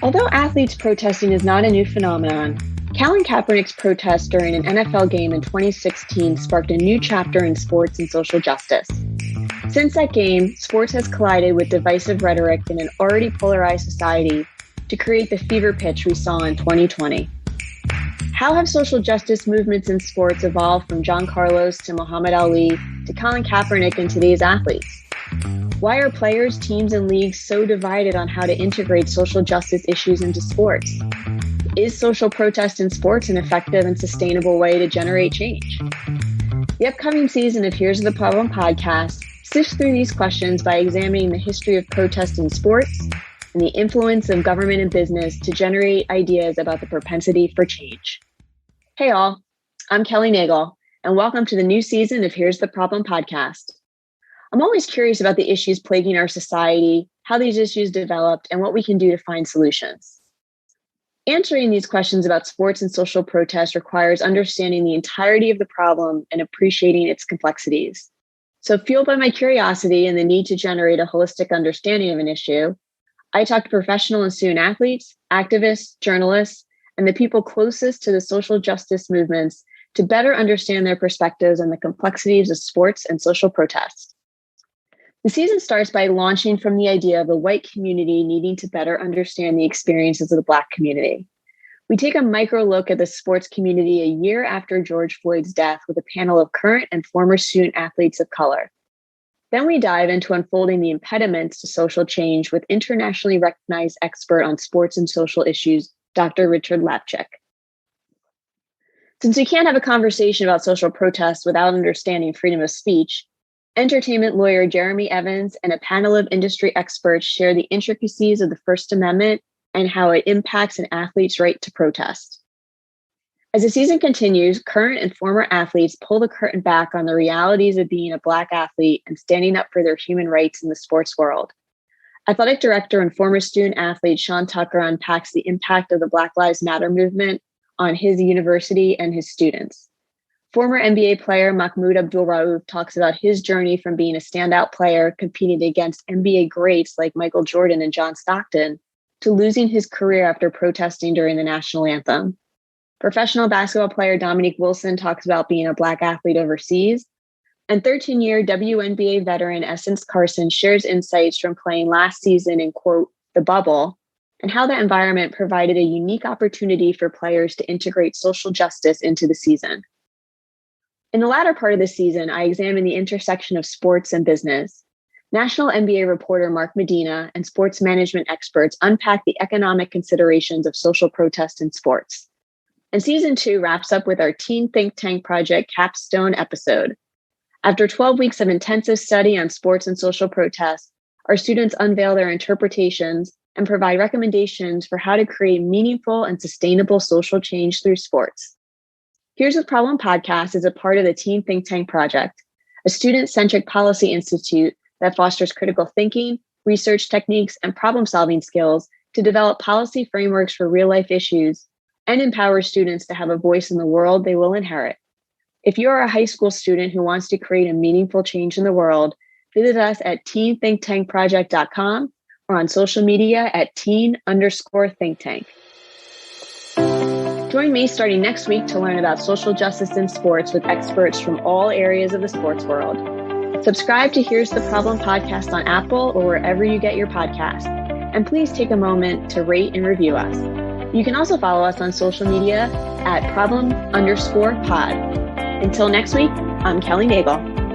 Although athletes protesting is not a new phenomenon, Colin Kaepernick's protest during an NFL game in 2016 sparked a new chapter in sports and social justice. Since that game, sports has collided with divisive rhetoric in an already polarized society to create the fever pitch we saw in 2020. How have social justice movements in sports evolved from John Carlos to Muhammad Ali to Colin Kaepernick and today's athletes? Why are players, teams, and leagues so divided on how to integrate social justice issues into sports? Is social protest in sports an effective and sustainable way to generate change? The upcoming season of Here's the Problem podcast sifts through these questions by examining the history of protest in sports and the influence of government and business to generate ideas about the propensity for change. Hey all, I'm Kelly Nagle, and welcome to the new season of Here's the Problem podcast. I'm always curious about the issues plaguing our society, how these issues developed, and what we can do to find solutions. Answering these questions about sports and social protest requires understanding the entirety of the problem and appreciating its complexities. So, fueled by my curiosity and the need to generate a holistic understanding of an issue, I talk to professional and student athletes, activists, journalists, and the people closest to the social justice movements to better understand their perspectives on the complexities of sports and social protest. The season starts by launching from the idea of the white community needing to better understand the experiences of the Black community. We take a micro look at the sports community a year after George Floyd's death with a panel of current and former student athletes of color. Then we dive into unfolding the impediments to social change with internationally recognized expert on sports and social issues, Dr. Richard Lapchick. Since we can't have a conversation about social protests without understanding freedom of speech, entertainment lawyer Jeremy Evans and a panel of industry experts share the intricacies of the First Amendment and how it impacts an athlete's right to protest. As the season continues, current and former athletes pull the curtain back on the realities of being a Black athlete and standing up for their human rights in the sports world. Athletic director and former student athlete Sean Tucker unpacks the impact of the Black Lives Matter movement on his university and his students. Former NBA player Mahmoud Abdul-Rauf talks about his journey from being a standout player competing against NBA greats like Michael Jordan and John Stockton to losing his career after protesting during the national anthem. Professional basketball player Dominique Wilson talks about being a Black athlete overseas. And 13-year WNBA veteran Essence Carson shares insights from playing last season in, quote, the bubble, and how that environment provided a unique opportunity for players to integrate social justice into the season. In the latter part of the season, I examine the intersection of sports and business. National NBA reporter Mark Medina and sports management experts unpack the economic considerations of social protest in sports. And season 2 wraps up with our Teen Think Tank Project capstone episode. After 12 weeks of intensive study on sports and social protest, our students unveil their interpretations and provide recommendations for how to create meaningful and sustainable social change through sports. Here's the Problem podcast is a part of the Teen Think Tank Project, a student-centric policy institute that fosters critical thinking, research techniques, and problem-solving skills to develop policy frameworks for real-life issues and empower students to have a voice in the world they will inherit. If you are a high school student who wants to create a meaningful change in the world, visit us at teenthinktankproject.com or on social media at teen_thinktank. Join me starting next week to learn about social justice in sports with experts from all areas of the sports world. Subscribe to Here's the Problem podcast on Apple or wherever you get your podcasts. And please take a moment to rate and review us. You can also follow us on social media at problem_pod. Until next week, I'm Kelly Nagle.